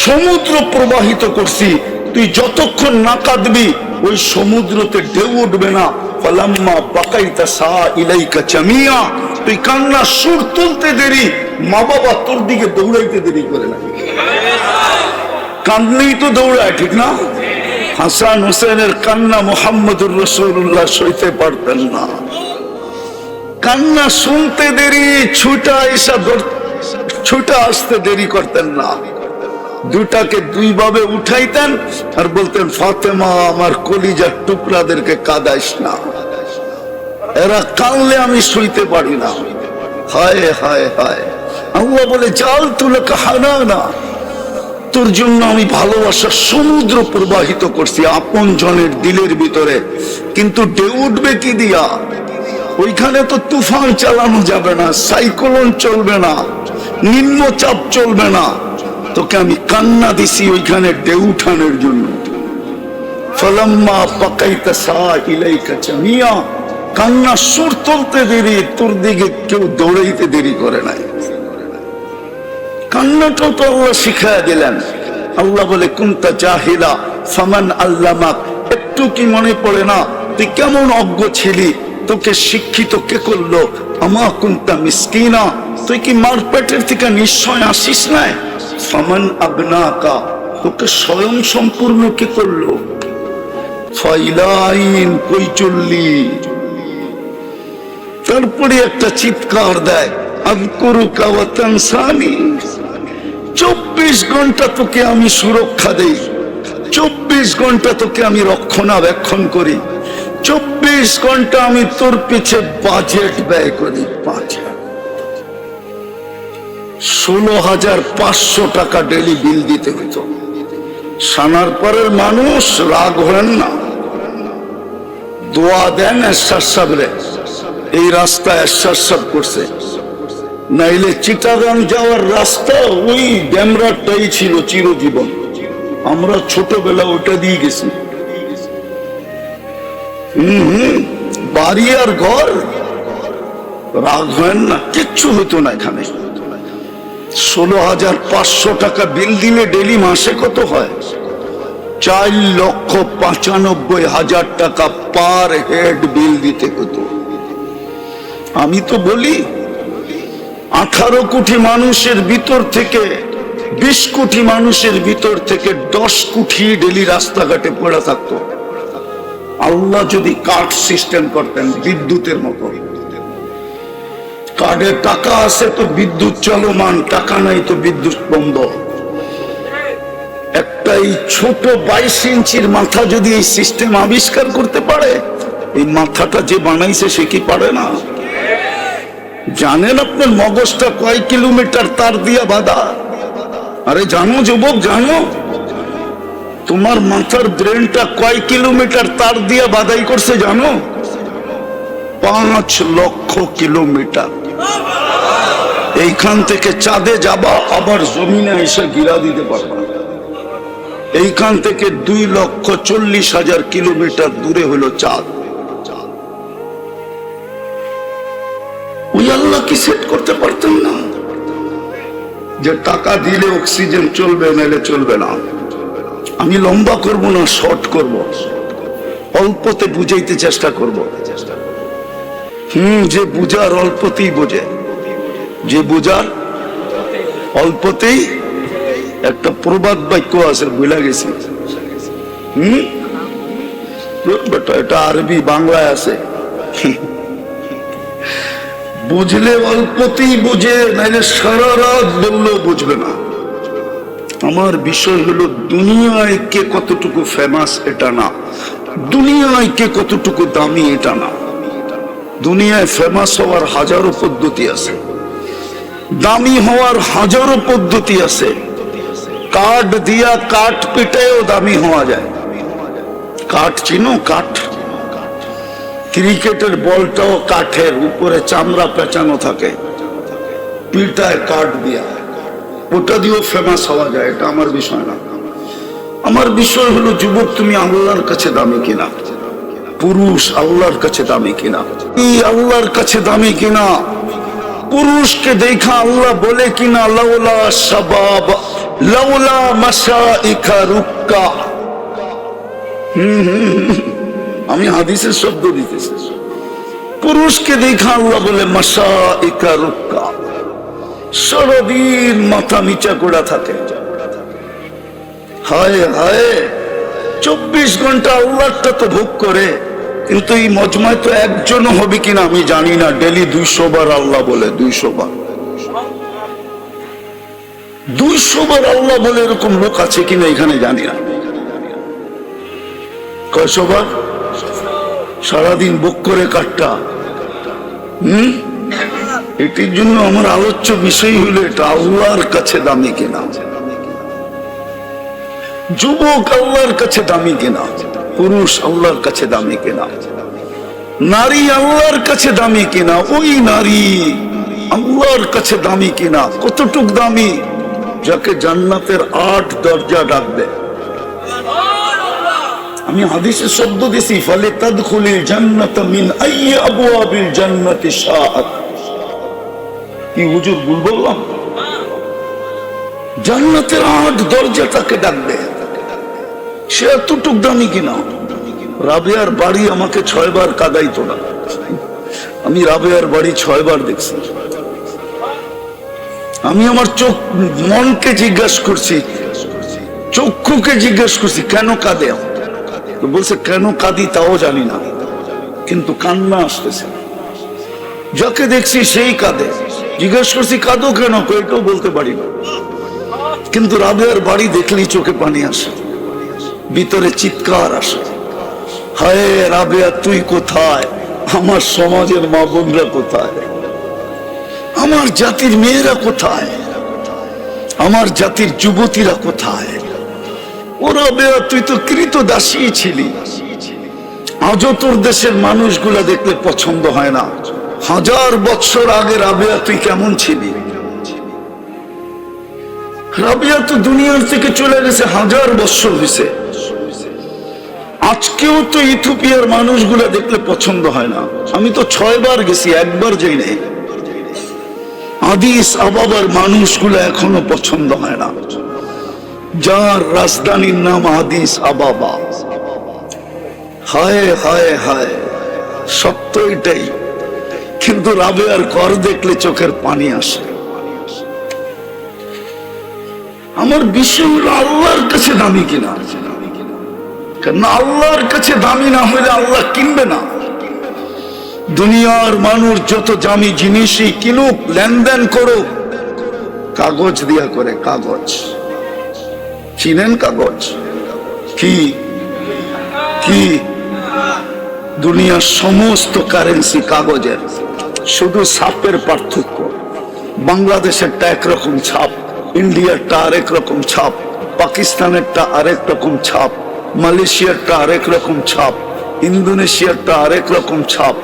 সমুদ্র প্রবাহিত করছি। তুই যতক্ষণ না কাঁদবি ওই সমুদ্রতে ঢেউ উঠবে না। ফালাম্মা বাকাইতা সা ইলাইকা জামিয়া, তুই কান্না সুর তুলতে দেরি, মা বাবা তোর দিকে দৌড়াইতে দেরি করে না। কান্নাই তো দৌড়ায়, ঠিক না? হাসান হোসেনের কান্না মুহাম্মদুর রাসূলুল্লাহ সইতে পারতেন না। কান্না শুনতে দেরি, ছুটা আসতে দেরি করতেন না। দুটাকে দুই ভাবে উঠাইতেন আর বলতেন ফাতেমা আমার কলিজার টুকরাদেরকে কাঁদাইস না, এরা কানলে আমি শুইতে পারি না। হায় হায় হায়। আল্লাহ বলে জাআলতু লাকা হানানা, তোর জন্য আমি ভালোবাসার সমুদ্র প্রবাহিত করছি আপন জনের দিলের ভিতরে। কিন্তু ঢেউ উঠবে কি দিয়া? ওইখানে তো তুফান চালানো যাবে না, সাইক্লোন চলবে না, নিম্নচাপ চলবে না। তোকে আমি কান্না দিছি ওইখানে ঢেউ উঠানোর জন্য। ফালাম্মা বাকাইতা সা ইলাইকা জামিয়া, কান্না সুর তুলতে দেরি, তোর দিকে কেউ দৌড়াইতে দেরি করে নাই। কান্নাটাও তো আল্লাহ শিখাইয়া দিলেন। আল্লাহ বলে কুনতা জাহিলা ফামান আল্লামাক, একটু কি মনে পড়ে না তুই কেমন অজ্ঞ ছিলি? তোকে শিক্ষিত কে করলো? আমা কুনতা মিসকিনা, তুই কি মারপেটের থেকে নিশ্চয় আসিস নাই? ফামান আবনাকা, তোকে স্বয়ং সম্পূর্ণ কে করলো? ফাইলাইন, কই চললি? তারপরে একটা চিৎকার দেয় আযকুরুকা ওয়া তানসানি। 24 ঘন্টা তোকে আমি সুরক্ষা দেই, 24 ঘন্টা তোকে আমি রক্ষণাবেক্ষণ করি, 24 ঘন্টা আমি তোর পিছে বাজেট ব্যয় করি। 16,500 টাকা ডেলি বিল দিতে হতো। সানারপাড়ের মানুষ রাগ হলেন না, দোয়া দেন এরশাদ সাহেবরে, এই রাস্তা এরশাদ সাহেব করছে। নাইলে চিটাগাং যাওয়ার রাস্তা ওই ড্যামরাটাই ছিল চিরজীবন। আমরা ছোটবেলা ওটা দিয়ে গেছি। বাড়ি আর ঘর, রাগ হয় না, কিচ্ছু হতো না এখানে। 16,500 টাকা বিল দিলে ডেলি মাসে কত হয়? 4,95,000 টাকা পার হেড বিল দিতে হতো। আমি তো বলি 18 কোটি মানুষের ভিতর থেকে 20 কোটি মানুষের ভিতর থেকে 10 কোটি ডেলি রাস্তাঘাটে পড়ে থাকতো। আল্লাহ যদি কার্ড সিস্টেম করতেন বিদ্যুতের মতো, কার্ডে টাকা আছে তো বিদ্যুৎ চলমান, টাকা নাই তো বিদ্যুৎ বন্ধ। একটা এই ছোট 22 ইঞ্চির মাথা যদি এই সিস্টেম আবিষ্কার করতে পারে, এই মাথাটা যে বানাইছে সে কি পারে না? জানেন আপনার মগজটা কয় কিলোমিটার তার দিয়া বাঁধা? আরে জানো যুবক, জানো তোমার মাথার ব্রেনটা কয় কিলোমিটার তার দিয়া বাঁধাই করছে জানো? 5 লক্ষ কিলোমিটার। এইখান থেকে চাঁদে যাবা, আবার জমিনে এসে গিরা দিতে পারবা। এইখান থেকে 2,40,000 কিলোমিটার দূরে হলো চাঁদ। ওই আল্লাহ কি সেট করতে পারতেন না যে টাকা দিলে অক্সিজেন চলবে, নাহলে চলবে না? আমি লম্বা করব না, শর্ট করব, অল্পতে বুঝাইতে চেষ্টা করব। যে বুঝার অল্পতেই বোঝে, যে বুঝার অল্পতেই। একটা প্রবাদ বাক্য আছে, ভুলে গেছি। বেটা এটা আরবি বাংলায় আছে। বুঝলে অল্পতেই বুঝে, নাইলে সারা রাত বললেও বুঝবে না। আমার বিষয় হলো দুনিয়ায় কে কতটুকু ফেমাস এটা না, দুনিয়ায় কে কতটুকু দামি এটা না। দুনিয়ায় ফেমাস হওয়ার হাজারো পদ্ধতি আছে, দামি হওয়ার হাজারো পদ্ধতি আছে। কাঠ দিয়া কাঠ পিটায়ও দামি হওয়া যায়। কাঠ চিনো? কাঠ, ক্রিকেটের বলটাও কাঠের, উপরে চামড়া পেঁচানো থাকে, পিটায় কাঠ দিয়া, ওটা দিয়েও ফেমাস হওয়া যায়। এটা আমার বিষয় না। আমার বিষয় হলো যুবক, তুমি আল্লাহর কাছে দামি কিনা? পুরুষ আল্লাহর কাছে দামি কিনা? আল্লাহর কাছে দামি কিনা? পুরুষকে দেখা আল্লাহ বলে কিনা লাউলা শাবাব লাউলা মাশাইখা রুক্কা। আমি হাদিসের শব্দ দিতেছি। পুরুষকে দেখা আল্লাহ বলে মাশাইখা রুক্কা, সারাদিন মাথা নিচা করে থাকে। হায় হায়, 24 ঘন্টা আল্লাহটা তো ভোগ করে, কিন্তু এই মজমায় তো একজনও হবে কিনা আমি জানি না ডেলি 200 বার আল্লাহ বলে। 200 বার, 200 বার আল্লাহ বলে এরকম লোক আছে কিনা এখানে জানি না। কয়শো বার? সারাদিন ভোগ করে কাটটা। এটির জন্য আমার আলোচ্য বিষয় হলো এটা আল্লাহর কাছে দামি কিনা। যুবক আল্লাহর কাছে দামি কিনা? পুরুষ আল্লাহর কাছে দামি কিনা? নারী আল্লাহর কাছে দামি কিনা? ওই নারী আল্লাহর কাছে দামি কিনা? কতটুক দামি? যাকে জান্নাতের 8 দরজা ডাকবে। আমি হাদিসের শব্দ দিছি, ফালে তাদখুলিল জান্নাত মিন আইয়ি আবওয়াবিল জান্নাতি শাআত। কি হুজুর ভুল বললাম? জান্নাতের 8 দরজা তাকে ডাকবে। সে এতটুক দামি কিনা? রাবেয়ার বাড়ি আমাকে 6 বার কাঁদাইতো না। আমি রাবেয়ার বাড়ি 6 বার দেখছি। আমি আমার মনকে জিজ্ঞাসা করছি, চক্ষুকে জিজ্ঞাসা করছি কেন কাঁদে? বলছে কেন কাঁদি তাও জানি না, কিন্তু কান্না আসতেছে। যাকে দেখছি সেই কাঁদে। জিজ্ঞাসা করছি কাঁদো কেন? এটাও বলতে পারি না, কিন্তু রাবেয়ার বাড়ি দেখলেই চোখে পানি আসে, ভিতরে চিৎকার আসে। হায় রাবেয়া, তুই কোথায়? আমার সমাজের মা বোনরা কোথায়? আমার জাতির মেয়েরা কোথায়? আমার জাতির যুবতীরা কোথায়? ও রাবেয়া, তুই তো কৃতদাসী ছিলি। আজও তোর দেশের মানুষগুলা দেখলে পছন্দ হয় না। 1000 বছর আগে রাবেয়া তুই কেমন ছিলি? রাবেয়া তো দুনিয়ার থেকে চলে গেছে 1000 বছর হয়েছে। আজকেও তো ইথিওপিয়ার মানুষগুলা দেখলে পছন্দ হয় না। আমি তো 6 বার গেছি, একবার যাই নাই। আদিস আবাবার মানুষগুলা এখনো পছন্দ হয় না, যার রাজধানীর নাম আদিস আবাবা। হায় হায় হায়, সত্য এটাই। কিন্তু রাবেয়ার ঘর দেখলে চোখের পানি আসে। আমার বিষয় হলো আল্লাহর কাছে দামি কিনা। কারণ আল্লাহর কাছে দামি না হলে আল্লাহ কিনবে না। দুনিয়ার মানুষ যত দামি জিনিসই কিনুক, লেনদেন করুক, কাগজ দিয়া করে। কাগজ চিনেন? কাগজ কি কি? দুনিয়ার সমস্ত কারেন্সি কাগজের, শুধু ছাপের পার্থক্য। বাংলাদেশেরটা একরকম ছাপ, ইন্ডিয়ারটা আরেক রকম ছাপ, পাকিস্তানেরটা আরেক রকম ছাপ, মালয়েশিয়ারটা আরেক রকম ছাপ, ইন্দোনেশিয়ারটা আরেক রকম ছাপ,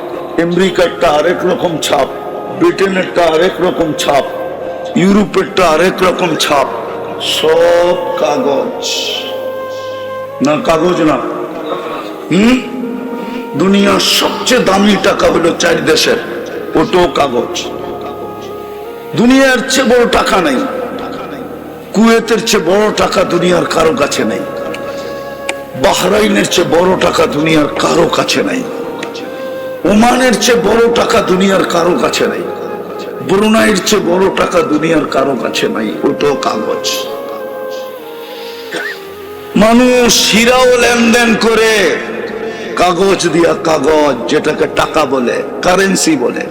আমেরিকারটা আরেক রকম ছাপ, ব্রিটেনেরটা আরেক রকম ছাপ, ইউরোপেরটা আরেক রকম ছাপ। সব কাগজ না? কাগজ না? দুনিয়ার সবচেয়ে দামি টাকা হলো 4 দেশের, ওটাও কাগজ। দুনিয়ার চেয়ে বড় টাকা নেই। কুয়েতের চেয়ে বড় টাকা দুনিয়ার কারো কাছে নেই। বাহরাইনের চেয়ে বড় টাকা দুনিয়ার কারো কাছে নেই। ওমানের চেয়ে বড় টাকা দুনিয়ার কারো কাছে নেই। ব্রুনাইয়ের চেয়ে বড় টাকা দুনিয়ার কারো কাছে নাই, ওটাও কাগজ। মানুষ হীরাও লেনদেন করে কাগজ দিয়া। কাগজ যেটাকে টাকা বলে, কারেন্সি বলে।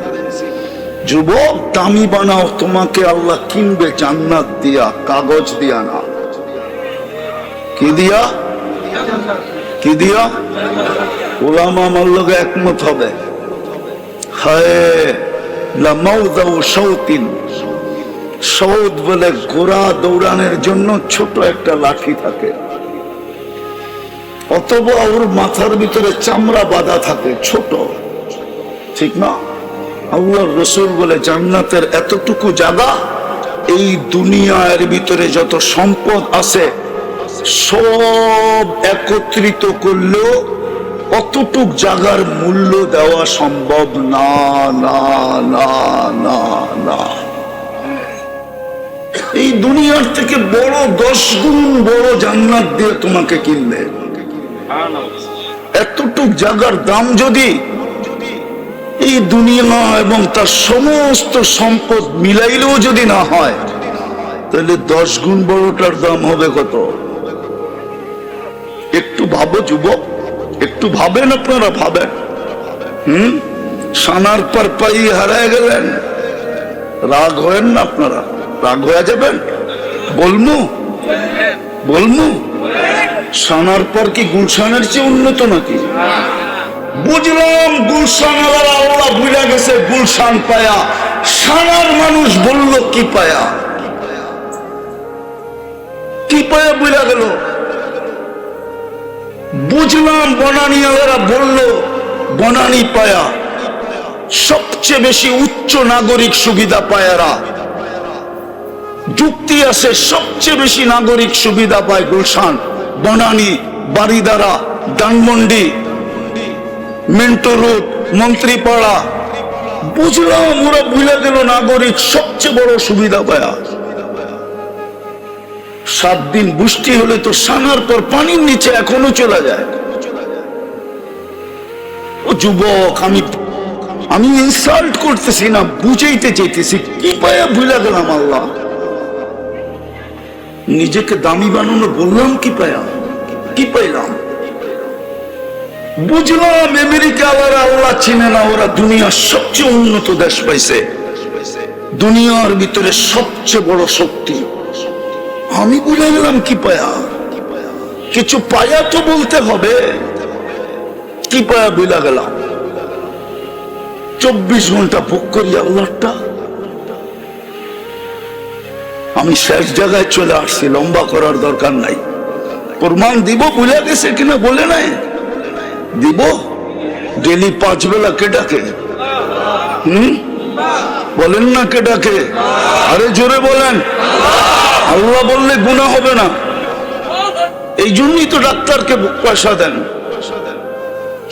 যুবক, দামি বানাও, তোমাকে আল্লাহ কিনবে জান্নাত দিয়া, কাগজ দিয়া না। কি দিয়া? কি দিয়া? ওলামা আমার লোক একমত হবে। সৌদ বলে ঘোড়া দৌড়ানোর জন্য ছোট একটা লাঠি থাকে, অথবা ওর মাথার ভিতরে চামড়া বাঁধা থাকে ছোট, ঠিক না? আল্লাহর রাসূল বলে জান্নাতের এতটুকু জায়গা, এই দুনিয়ার ভিতরে যত সম্পদ আছে সব একত্রিত করলেও অতটুক জায়গার মূল্য দেওয়া সম্ভব না, না, না, না, না। এই দুনিয়ার থেকে বড় 10 গুণ বড় জান্নাত দিয়ে তোমাকে কিনবে। এতটুক জায়গার দাম যদি এই দুনিয়া এবং তার সমস্ত সম্পদ মিলাইলেও যদি না হয়, তাহলে 10 গুণ বড়টার দাম হবে কত? একটু ভাবো যুবক, একটু ভাবেন, আপনারা ভাবেন। সানার পর পাই হারায় গেলেন, রাগ হয়েন না আপনারা, রাগ হয়ে যাবেন। বলমু সানার পর কি গুলশানের চেয়ে উন্নত নাকি? বুঝলাম গুলশান আল্লাহ ভুলে গেছে গুলশান পায়া, সানার মানুষ বলল কি পায়া, কি পায়া ভুলে গেল। বুঝলাম বনানী আলারা বলল বনানী পায়া, সবচেয়ে বেশি উচ্চ নাগরিক সুবিধা পায়ারা। যুক্তি আছে, সবচেয়ে বেশি নাগরিক সুবিধা পায় গুলশান, বনানী, বারিদারা, ধানমন্ডি, মেন্টো রোড, মন্ত্রীপাড়া। বুঝলাম ওরা ভুলে গেল নাগরিক সবচেয়ে বড় সুবিধা পায়া। 7 দিন বৃষ্টি হলে তো সানার পর পানির নিচে এখনো চলে যায়। ও যুবক, আমি ইনসাল্ট করতেছি না, বুঝাইতে চাইতেছি, কি পায়া ভুলে গেলাম আল্লাহ। নিজেকে দামি বানানো বললাম কি পায়া, কি পাইলাম? বুঝলাম আমেরিকা আল্লাহ চিনে না, ওরা দুনিয়ার সবচেয়ে উন্নত দেশ পাইছে, দুনিয়ার ভিতরে সবচেয়ে বড় শক্তি। আমি বুঝে গেলাম কি পায়া, কিছু পায়া তো বলতে হবে। কি পায়া বুঝা গেলাম? 24 ঘন্টা ভোগ করি আল্লাহটা। আমি শেষ জায়গায় চলে আসছি, লম্বা করার দরকার নাই। প্রমাণ দিব বুঝে গেছে কিনা বলে নাই, দিব। ডেলি 5 বেলা কে ডাকে? বলেন না কে ডাকে? আরে জোরে বলেন। আল্লাহ বললে গুনাহ হবে না, এই জন্যই তো ডাক্তারকে পয়সা দেন।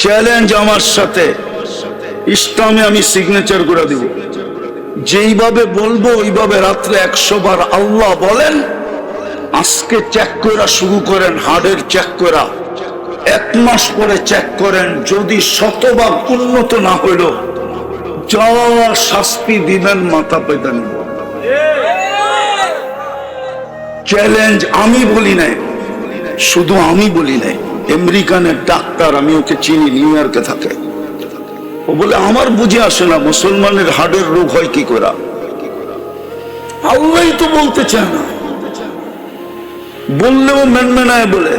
চ্যালেঞ্জ আমার সাথে, ইসলামে আমি সিগনেচার করে দিব, যেইভাবে বলবো ওইভাবে রাত্রে 100 বার আল্লাহ বলেন। আজকে চেক করা শুরু করেন, হার্টের চেক করা, 1 মাস পরে চেক করেন, যদি 100 বার উন্নত না হইল, যা শাস্তি দিবেন মাথা পেতে নিব। চ্যালেঞ্জ আমি বলি নাই, শুধু আমি বলি নাই, আমেরিকানের ডাক্তার, আমি ওকে চিনি, নিউ ইয়র্কে থাকে। ও বলে আমার বুঝে আসে না মুসলমানের হার্টের রোগ হয় কি করে। আল্লাহ তো বলতে চায় না, বললেও মেনমেনায় বলে।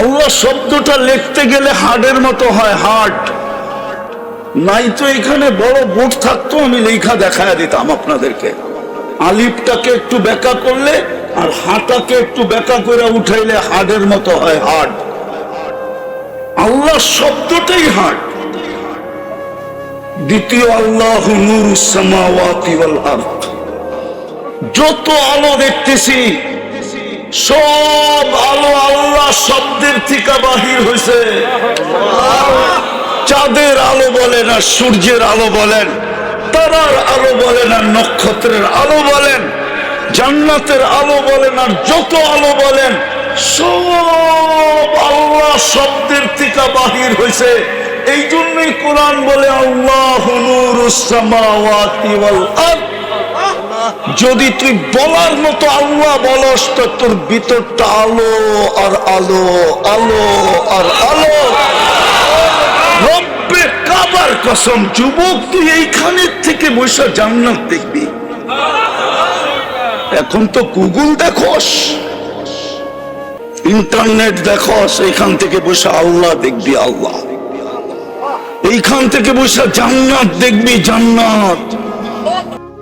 আল্লাহ শব্দটা লিখতে গেলে হার্টের মতো হয়, হার্ট নাই তো এখানে বড় বোর্ড থাকতো, আমি লেখা দেখায় দিতাম আপনাদেরকে। আলিফটাকে একটু ব্যাকা করলে আর হাটাকে একটু ব্যাকা করে উঠাইলে হার্টের মতো হয়, হার্ট। আল্লাহ শব্দটাই হার্ট। দ্বিতীয়, আল্লাহু নূরুস সামাওয়াতি ওয়াল আরদ। যত আলো দেখতেছি সব আলো আল্লাহ শব্দের থেকে বাহির হয়েছে। চাঁদের আলো বলেন আর সূর্যের আলো বলেন, তারার আলো বলেন আর নক্ষত্রের আলো বলেন, জান্নাতের আলো বলেন আর যত আলো বলেন, সব আল্লাহ শব্দের থেকে বাহির হয়েছে। এই জন্যই কোরআন বলে আল্লাহু নূরুস সামাওয়াতি ওয়াল আরদ। যদি তুই বলার মতো আল্লাহ বলস তো তোর ভিতরটা আলো আর আলো, আলো আর আলো। রব্বে কাবার কসম, যুবক তুই এইখানের থেকে বসে জান্নাত দেখবি। এখন তো গুগল দেখোস, ইন্টারনেট দেখোস, এইখান থেকে বসে আল্লাহ দেখবি, আল্লাহ। এইখান থেকে বসে জান্নাত দেখবি, জান্নাত।